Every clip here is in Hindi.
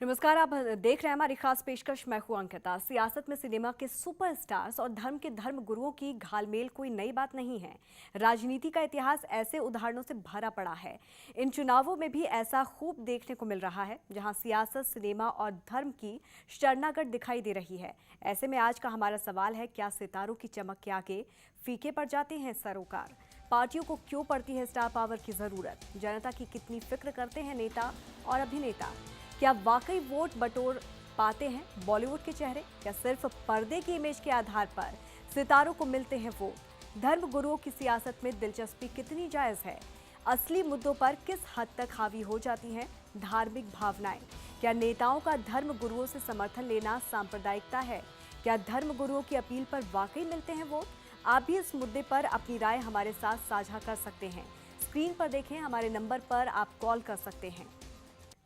नमस्कार, आप देख रहे हैं हमारी खास पेशकश। मैं हूं अंकिता। सियासत में सिनेमा के सुपरस्टार्स और धर्म के धर्म गुरुओं की घालमेल कोई नई बात नहीं है। राजनीति का इतिहास ऐसे उदाहरणों से भरा पड़ा है। इन चुनावों में भी ऐसा खूब देखने को मिल रहा है, जहां सियासत, सिनेमा और धर्म की शरणागत दिखाई दे रही है। ऐसे में आज का हमारा सवाल है, क्या सितारों की चमक के आगे फीके पड़ जाते हैं सरोकार? पार्टियों को क्यों पड़ती है स्टार पावर की जरूरत? जनता की कितनी फिक्र करते हैं नेता और अभिनेता? क्या वाकई वोट बटोर पाते हैं बॉलीवुड के चेहरे? क्या सिर्फ पर्दे की इमेज के आधार पर सितारों को मिलते हैं वोट? धर्म गुरुओं की सियासत में दिलचस्पी कितनी जायज है? असली मुद्दों पर किस हद तक हावी हो जाती हैं धार्मिक भावनाएं? क्या नेताओं का धर्म गुरुओं से समर्थन लेना सांप्रदायिकता है? क्या धर्म गुरुओं की अपील पर वाकई मिलते हैं वोट? आप भी इस मुद्दे पर अपनी राय हमारे साथ साझा कर सकते हैं। स्क्रीन पर देखें, हमारे नंबर पर आप कॉल कर सकते हैं।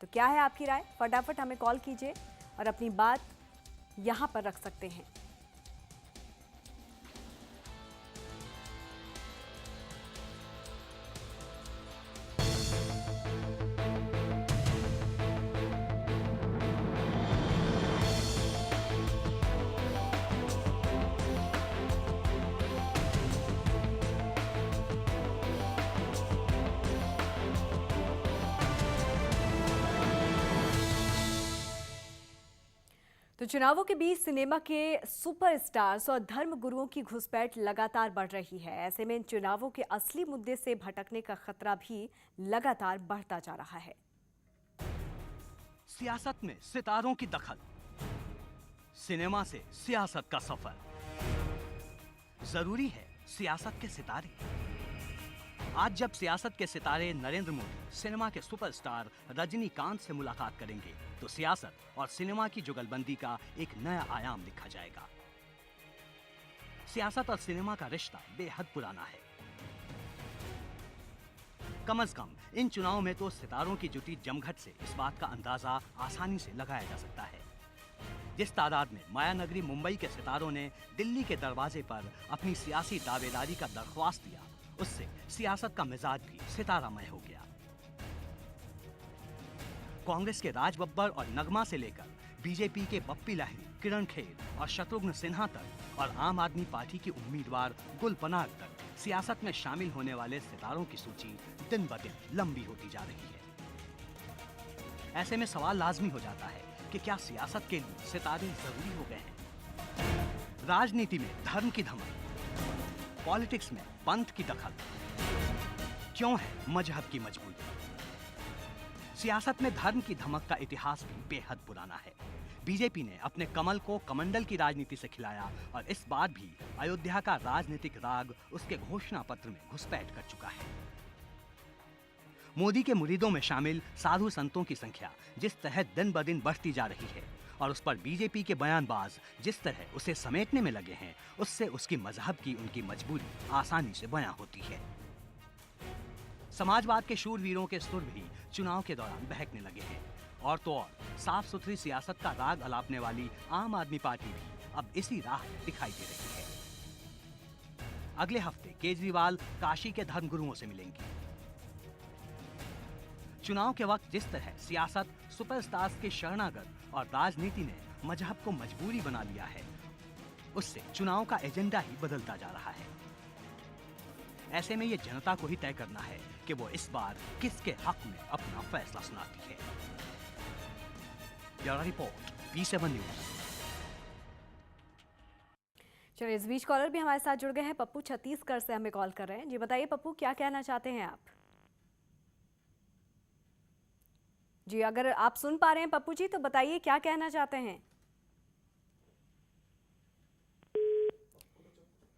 तो क्या है आपकी राय? फटाफट हमें कॉल कीजिए और अपनी बात यहां पर रख सकते हैं। तो चुनावों के बीच सिनेमा के सुपरस्टार्स और धर्म गुरुओं की घुसपैठ लगातार बढ़ रही है। ऐसे में इन चुनावों के असली मुद्दे से भटकने का खतरा भी लगातार बढ़ता जा रहा है। सियासत में सितारों की दखल, सिनेमा से सियासत का सफर। जरूरी है सियासत के सितारे। आज जब सियासत के सितारे नरेंद्र मोदी सिनेमा के सुपरस्टार रजनीकांत से मुलाकात करेंगे, तो सियासत और सिनेमा की जुगलबंदी का एक नया आयाम लिखा जाएगा। सियासत और सिनेमा का रिश्ता बेहद पुराना है। कम से कम इन चुनावों में तो सितारों की जुटी जमघट से इस बात का अंदाजा आसानी से लगाया जा सकता है। जिस तादाद में मायानगरी मुंबई के सितारों ने दिल्ली के दरवाजे पर अपनी सियासी दावेदारी का दरख्वास्त दिया, उससे सियासत का मिजाज भी सितारामय हो गया। कांग्रेस के राज बब्बर और नगमा से लेकर बीजेपी के बप्पी लाहिरी, किरण खेर और शत्रुघ्न सिन्हा तक, और आम आदमी पार्टी की उम्मीदवार गुल पनाग तक सियासत में शामिल होने वाले सितारों की सूची दिन ब दिन लंबी होती जा रही है। ऐसे में सवाल लाजमी हो जाता है कि क्या सियासत के लिए सितारे जरूरी हो गए हैं? राजनीति में धर्म की धमक, पॉलिटिक्स में पंथ की दखल, क्यों है मजहब की मजबूरी? सियासत में धर्म की धमक का इतिहास भी बेहद पुराना है। बीजेपी ने अपने कमल को कमंडल की राजनीति से खिलाया और इस बार भी अयोध्या का राजनीतिक राग उसके घोषणा पत्र में घुसपैठ कर चुका है। मोदी के मुरीदों में शामिल साधु संतों की संख्या जिस तरह दिन ब दिन बढ़ती जा रही है और उस पर बीजेपी के बयानबाज जिस तरह उसे समेटने में लगे हैं, उससे उसकी मजहब की उनकी मजबूरी आसानी से बयां होती है। समाजवाद के शूरवीरों के सुर भी चुनाव के दौरान बहकने लगे हैं, और तो और साफ सुथरी सियासत का राग अलापने वाली आम आदमी पार्टी भी अब इसी राह में दिखाई दे रही है। अगले हफ्ते केजरीवाल काशी के धर्मगुरुओं से मिलेंगे। चुनाव के वक्त जिस तरह सियासत, सुपरस्टार्स के शरणागत और राजनीति ने मजहब को मजबूरी बना लिया है, उससे चुनाव का एजेंडा ही बदलता जा रहा है। ऐसे में ये जनता को ही तय करना है कि वो इस बार किसके हक में अपना फैसला सुनाती है। Bureau report, P7 news. चलिए, इस बीच कॉलर भी हमारे साथ जुड़ गए हैं। पप्पू छत्तीसगढ़ से हमें कॉल कर रहे हैं। जी बताइए पप्पू, क्या कहना चाहते हैं आप? जी, अगर आप सुन पा रहे हैं पप्पू जी, तो बताइए क्या कहना चाहते हैं।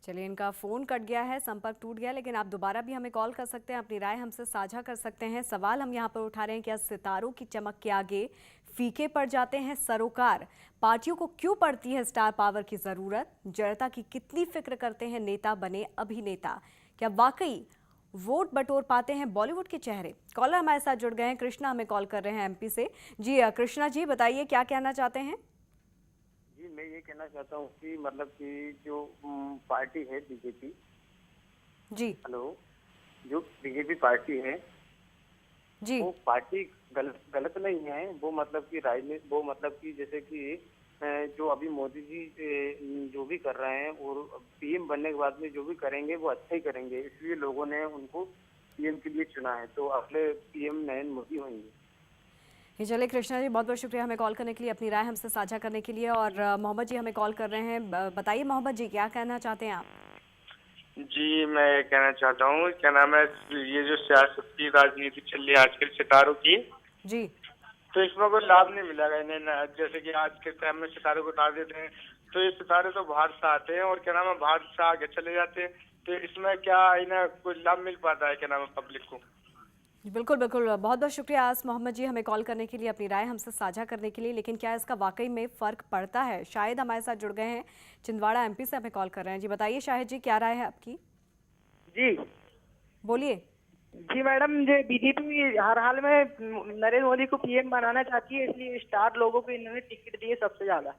चलिए, इनका फ़ोन कट गया है, संपर्क टूट गया, लेकिन आप दोबारा भी हमें कॉल कर सकते हैं, अपनी राय हमसे साझा कर सकते हैं। सवाल हम यहाँ पर उठा रहे हैं, क्या सितारों की चमक के आगे फीके पड़ जाते हैं सरोकार? पार्टियों को क्यों पड़ती है स्टार पावर की ज़रूरत? जनता की कितनी फिक्र करते हैं नेता बने अभिनेता? क्या वाकई वोट बटोर पाते हैं बॉलीवुड के चेहरे? कॉलर हमारे साथ जुड़ गए हैं, कृष्णा हमें कॉल कर रहे हैं MP से। जी कृष्णा जी, बताइए क्या कहना चाहते हैं। जी, मैं ये कहना चाहता हूँ कि मतलब कि जो पार्टी है बीजेपी, जी हेलो, जो बीजेपी पार्टी है, जी। वो पार्टी गलत नहीं है, वो मतलब कि राजनीति, वो मतलब कि जैसे कि जो अभी मोदी जी जो भी कर रहे हैं और पीएम बनने के बाद में जो भी करेंगे वो अच्छा ही करेंगे, इसलिए लोगों ने उनको पीएम के लिए चुना है। तो अगले पीएम नरेंद्र मोदी होंगे। ये चलिए कृष्णा जी, बहुत बहुत शुक्रिया हमें कॉल करने के लिए, अपनी राय हमसे साझा करने के लिए। और मोहम्मद जी हमें कॉल कर रहे हैं। बताइए मोहम्मद जी, क्या कहना चाहते हैं आप? जी, मैं ये कहना चाहता हूँ, क्या नाम है, ये जो सियासत की राजनीति चल रही है आजकल सितारों की, जी। तो इसमें कोई लाभ नहीं मिलेगा इन्हें जैसे कि आज के टाइम में सितारों को उतार देते हैं, तो ये सितारे तो बाहर से आते हैं और क्या नाम है बाहर से आगे चले जाते हैं, तो इसमें क्या इन्हें कोई लाभ मिल पाता है क्या नाम है पब्लिक को? जी, बिल्कुल बिल्कुल, बहुत बहुत शुक्रिया आस मोहम्मद जी हमें कॉल करने के लिए, अपनी राय हमसे साझा करने के लिए। लेकिन क्या इसका वाकई में फ़र्क पड़ता है? शायद हमारे साथ जुड़ गए हैं, छिंदवाड़ा एमपी से हमें कॉल कर रहे हैं। जी बताइए शाहिद जी, क्या राय है आपकी? जी बोलिए। जी मैडम, जो बीजेपी हर हाल में नरेंद्र मोदी को पीएम बनाना चाहती है, इसलिए स्टार लोगों को इन्होंने टिकट दिए सबसे ज्यादा।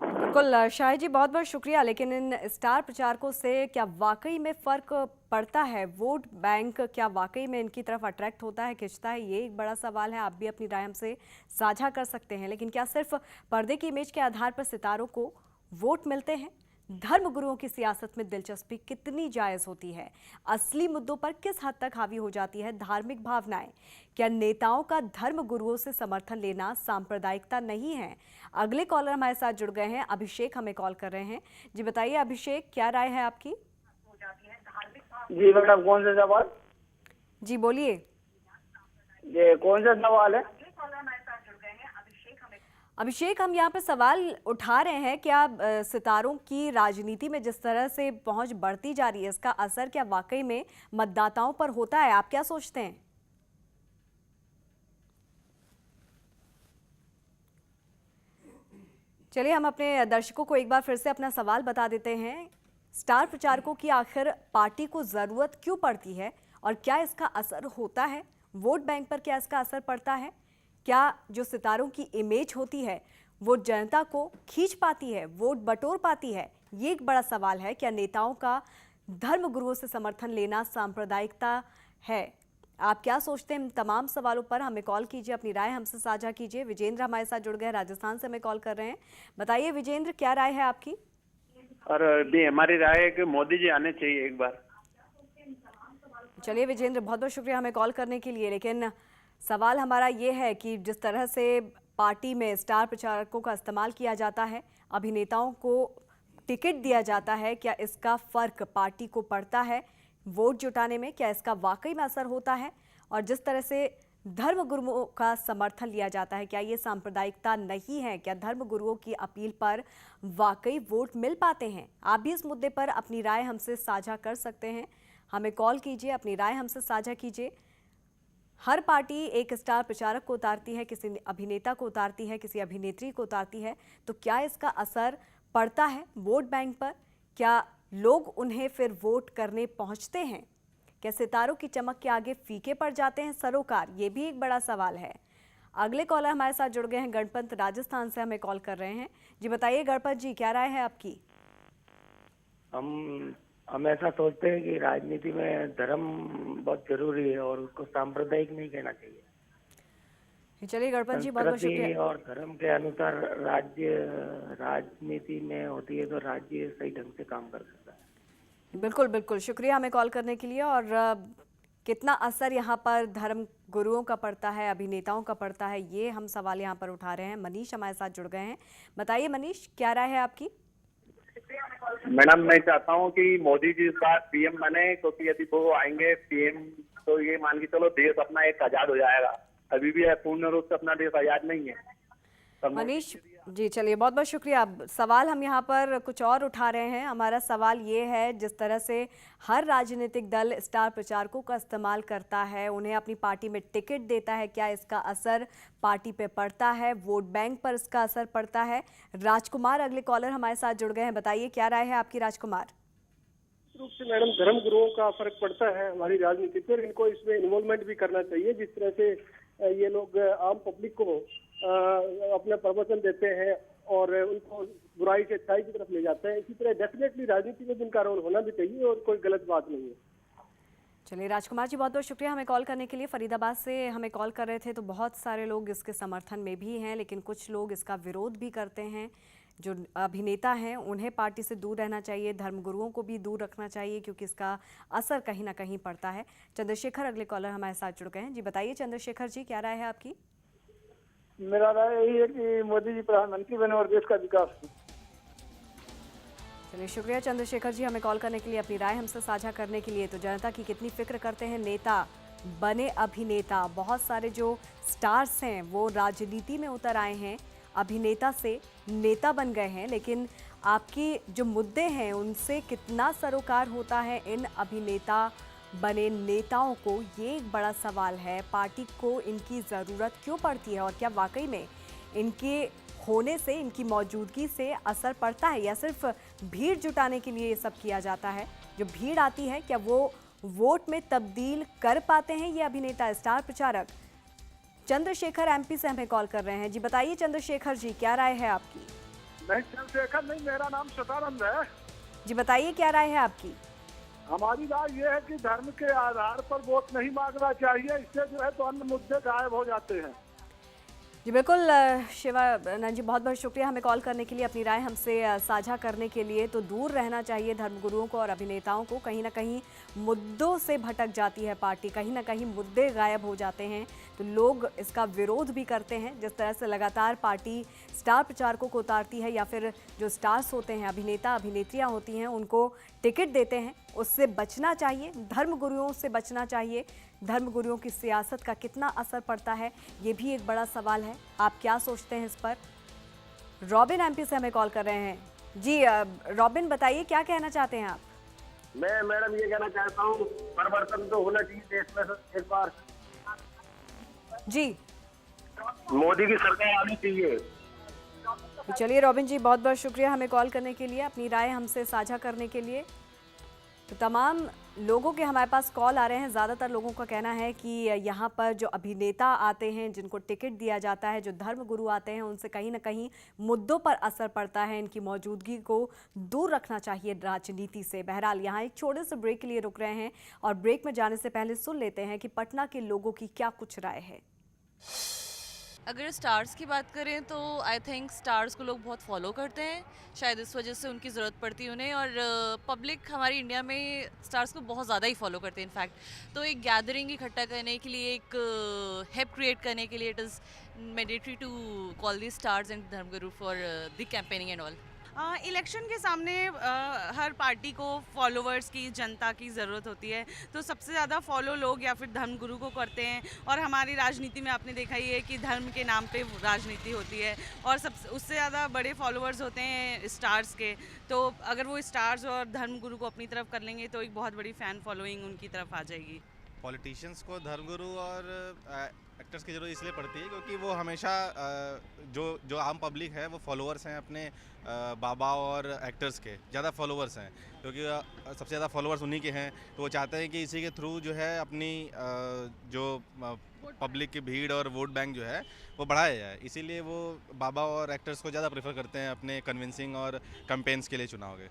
बिल्कुल शाहिद जी, बहुत बहुत शुक्रिया। लेकिन इन स्टार प्रचारकों से क्या वाकई में फ़र्क पड़ता है? वोट बैंक क्या वाकई में इनकी तरफ अट्रैक्ट होता है, खिंचता है? ये एक बड़ा सवाल है। आप भी अपनी राय हमसे साझा कर सकते हैं। लेकिन क्या सिर्फ पर्दे की इमेज के आधार पर सितारों को वोट मिलते हैं? धर्मगुरुओं की सियासत में दिलचस्पी कितनी जायज होती है? असली मुद्दों पर किस हद तक हावी हो जाती है धार्मिक भावनाएं? क्या नेताओं का धर्मगुरुओं से समर्थन लेना सांप्रदायिकता नहीं है? अगले कॉलर हमारे साथ जुड़ गए हैं, अभिषेक हमें कॉल कर रहे हैं। जी बताइए अभिषेक, क्या राय है आपकी? जी मैडम, कौन सा सवाल? जी बोलिए। ये कौन सा सवाल है? अभिषेक, हम यहाँ पे सवाल उठा रहे हैं, क्या सितारों की राजनीति में जिस तरह से पहुंच बढ़ती जा रही है, इसका असर क्या वाकई में मतदाताओं पर होता है? आप क्या सोचते हैं? चलिए हम अपने दर्शकों को एक बार फिर से अपना सवाल बता देते हैं। स्टार प्रचारकों की आखिर पार्टी को जरूरत क्यों पड़ती है और क्या इसका असर होता है? वोट बैंक पर क्या इसका असर पड़ता है? क्या जो सितारों की इमेज होती है वो जनता को खींच पाती है, वोट बटोर पाती है? ये एक बड़ा सवाल है। क्या नेताओं का धर्मगुरुओं से समर्थन लेना सांप्रदायिकता है? आप क्या सोचते हैं? इन तमाम सवालों पर हमें कॉल कीजिए, अपनी राय हमसे साझा कीजिए। विजेंद्र हमारे साथ जुड़ गए, राजस्थान से हमें कॉल कर रहे हैं। बताइए विजेंद्र, क्या राय है आपकी? और भी हमारी राय है कि मोदी जी आने चाहिए एक बार। चलिए विजेंद्र, बहुत बहुत शुक्रिया हमें कॉल करने के लिए। लेकिन सवाल हमारा ये है कि जिस तरह से पार्टी में स्टार प्रचारकों का इस्तेमाल किया जाता है, अभिनेताओं को टिकट दिया जाता है, क्या इसका फर्क पार्टी को पड़ता है वोट जुटाने में? क्या इसका वाकई में असर होता है? और जिस तरह से धर्मगुरुओं का समर्थन लिया जाता है, क्या ये सांप्रदायिकता नहीं है? क्या धर्मगुरुओं की अपील पर वाकई वोट मिल पाते हैं? आप भी इस मुद्दे पर अपनी राय हमसे साझा कर सकते हैं। हमें कॉल कीजिए, अपनी राय हमसे साझा कीजिए। हर पार्टी एक स्टार प्रचारक को उतारती है, किसी अभिनेता को उतारती है, किसी अभिनेत्री को उतारती है। तो क्या इसका असर पड़ता है वोट बैंक पर? क्या लोग उन्हें फिर वोट करने पहुंचते हैं? क्या सितारों की चमक के आगे फीके पड़ जाते हैं सरोकार? ये भी एक बड़ा सवाल है। अगले कॉलर हमारे साथ जुड़ गए हैं, गणपत राजस्थान से हमें कॉल कर रहे हैं। जी बताइए गणपत जी, क्या राय है आपकी? हम ऐसा सोचते हैं कि राजनीति में धर्म बहुत जरूरी है और उसको सांप्रदायिक नहीं कहना चाहिए। चलिए गणपत जी, बहुत बहुत संस्कृति शुक्रिया। और धर्म के अनुसार राज्य राजनीति में होती है तो राज्य सही ढंग से काम कर सकता है। बिल्कुल बिल्कुल, शुक्रिया हमें कॉल करने के लिए। और कितना असर यहाँ पर धर्म गुरुओं का पड़ता है, अभिनेताओं का पड़ता है, ये हम सवाल यहाँ पर उठा रहे हैं। मनीष हमारे साथ जुड़ गए हैं। बताइए मनीष, क्या राय है आपकी? मैडम, मैं चाहता हूँ कि मोदी जी इस बार पीएम बने, क्योंकि यदि वो आएंगे पीएम तो ये मान के चलो देश अपना एक आजाद हो जाएगा। अभी भी पूर्ण रूप से अपना देश आजाद नहीं है। मनीष जी, चलिए बहुत बहुत शुक्रिया। अब सवाल हम यहाँ पर कुछ और उठा रहे हैं। हमारा सवाल ये है, जिस तरह से हर राजनीतिक दल स्टार प्रचारकों का इस्तेमाल करता है, उन्हें अपनी पार्टी में टिकट देता है, क्या इसका असर पार्टी पे पड़ता है? वोट बैंक पर इसका असर पड़ता है? राजकुमार अगले कॉलर हमारे साथ जुड़ गए हैं। बताइए क्या राय है आपकी राजकुमार? रूप से मैडम, धर्म गुरुओं का फर्क पड़ता है हमारी राजनीति पर। इनको इसमें इन्वॉल्वमेंट भी करना चाहिए। जिस तरह से ये लोग आम पब्लिक को अपना प्रवचन देते हैं और उनको बुराई से अच्छाई की तरफ ले जाते हैं, इसी तरह डेफिनेटली राजनीति में भी इनका रोल होना भी चाहिए और कोई गलत बात नहीं है। चलिए राजकुमार जी, बहुत बहुत शुक्रिया हमें कॉल करने के लिए। फरीदाबाद से हमें कॉल कर रहे थे, तो बहुत सारे लोग इसके समर्थन में भी हैं, लेकिन कुछ लोग इसका विरोध भी करते हैं। जो अभिनेता हैं उन्हें पार्टी से दूर रहना चाहिए, धर्मगुरुओं को भी दूर रखना चाहिए, क्योंकि इसका असर कहीं ना कहीं पड़ता है। चंद्रशेखर अगले कॉलर हमारे साथ जुड़ गए हैं। जी बताइए चंद्रशेखर जी, क्या राय है आपकी? मेरा राय यही है कि मोदी जी प्रधानमंत्री बने और देश का विकास हो। चलिए शुक्रिया चंद्रशेखर जी हमें कॉल करने के लिए, अपनी राय हमसे साझा करने के लिए। तो जनता की कितनी फिक्र करते हैं नेता बने अभिनेता। बहुत सारे जो स्टार्स हैं वो राजनीति में उतर आए हैं, अभिनेता से नेता बन गए हैं, लेकिन आपकी जो मुद्दे हैं उनसे कितना सरोकार होता है इन अभिनेता बने नेताओं को, ये एक बड़ा सवाल है। पार्टी को इनकी ज़रूरत क्यों पड़ती है और क्या वाकई में इनके होने से, इनकी मौजूदगी से असर पड़ता है, या सिर्फ भीड़ जुटाने के लिए ये सब किया जाता है? जो भीड़ आती है क्या वो वोट में तब्दील कर पाते हैं ये अभिनेता, स्टार प्रचारक? चंद्रशेखर एमपी से हमें कॉल कर रहे हैं। जी बताइए चंद्रशेखर जी, क्या राय है आपकी? नहीं चंद्रशेखर नहीं, मेरा नाम सदानंद है। जी बताइए क्या राय है आपकी? हमारी राय ये है कि धर्म के आधार पर वोट नहीं मांगना चाहिए, इससे जो है तो अन्य मुद्दे गायब हो जाते हैं। जी बिल्कुल शिवानंद जी, बहुत बहुत शुक्रिया हमें कॉल करने के लिए, अपनी राय हमसे साझा करने के लिए। तो दूर रहना चाहिए धर्मगुरुओं को और अभिनेताओं को। कहीं ना कहीं मुद्दों से भटक जाती है पार्टी, कहीं ना कहीं मुद्दे गायब हो जाते हैं, तो लोग इसका विरोध भी करते हैं। जिस तरह से लगातार पार्टी स्टार प्रचारकों को उतारती है, या फिर जो स्टार्स होते हैं, अभिनेता अभिनेत्रियाँ होती हैं, उनको टिकट देते हैं, उससे बचना चाहिए, धर्मगुरुओं से बचना चाहिए। धर्मगुरुओं की सियासत का कितना असर पड़ता है, ये भी एक बड़ा सवाल है। आप क्या सोचते हैं इस पर? रॉबिन एमपी से हमें कॉल कर रहे हैं। जी रॉबिन बताइए, क्या कहना चाहते हैं आप? मैं मैडम ये कहना चाहता हूँ, परिवर्तन तो होना चाहिए देश में। एक बार जी मोदी की सरकार आनी चाहिए। तो चलिए रॉबिन जी, बहुत बहुत शुक्रिया हमें कॉल करने के लिए, अपनी राय हमसे साझा करने के लिए। तो तमाम लोगों के हमारे पास कॉल आ रहे हैं। ज़्यादातर लोगों का कहना है कि यहाँ पर जो अभिनेता आते हैं, जिनको टिकट दिया जाता है, जो धर्मगुरु आते हैं, उनसे कहीं ना कहीं मुद्दों पर असर पड़ता है। इनकी मौजूदगी को दूर रखना चाहिए राजनीति से। बहरहाल यहाँ एक छोटे से ब्रेक के लिए रुक रहे हैं, और ब्रेक में जाने से पहले सुन लेते हैं कि पटना के लोगों की क्या कुछ राय है। अगर स्टार्स की बात करें तो आई थिंक स्टार्स को लोग बहुत फॉलो करते हैं, शायद इस वजह से उनकी ज़रूरत पड़ती है उन्हें। और पब्लिक हमारी इंडिया में स्टार्स को बहुत ज़्यादा ही फॉलो करते हैं इनफैक्ट। तो एक गैदरिंग इकट्ठा करने के लिए, एक हेल्प क्रिएट करने के लिए, it is mandatory to call the stars and धर्मगुरु for the campaigning and all. Election के सामने हर पार्टी को फॉलोवर्स की, जनता की ज़रूरत होती है, तो सबसे ज़्यादा फॉलो लोग या फिर धर्मगुरु को करते हैं। और हमारी राजनीति में आपने देखा ही है कि धर्म के नाम पे राजनीति होती है, और सब उससे ज़्यादा बड़े फॉलोवर्स होते हैं स्टार्स के। तो अगर वो स्टार्स और धर्मगुरु को अपनी तरफ कर लेंगे तो एक बहुत बड़ी फ़ैन फॉलोइंग उनकी तरफ आ जाएगी। पॉलिटिशियंस को धर्मगुरु और एक्टर्स की ज़रूरत इसलिए पड़ती है क्योंकि वो हमेशा जो आम पब्लिक है वो फॉलोअर्स हैं अपने बाबा और एक्टर्स के, ज़्यादा फॉलोअर्स हैं, क्योंकि सबसे ज़्यादा फॉलोअर्स उन्हीं के हैं। तो वो चाहते हैं कि इसी के थ्रू जो है अपनी जो पब्लिक की भीड़ और वोट बैंक जो है वो बढ़ाया जाए। इसीलिए वो बाबा और एक्टर्स को ज़्यादा प्रेफर करते हैं अपने कन्विंसिंग और कैंपेन्स के लिए चुनाव के।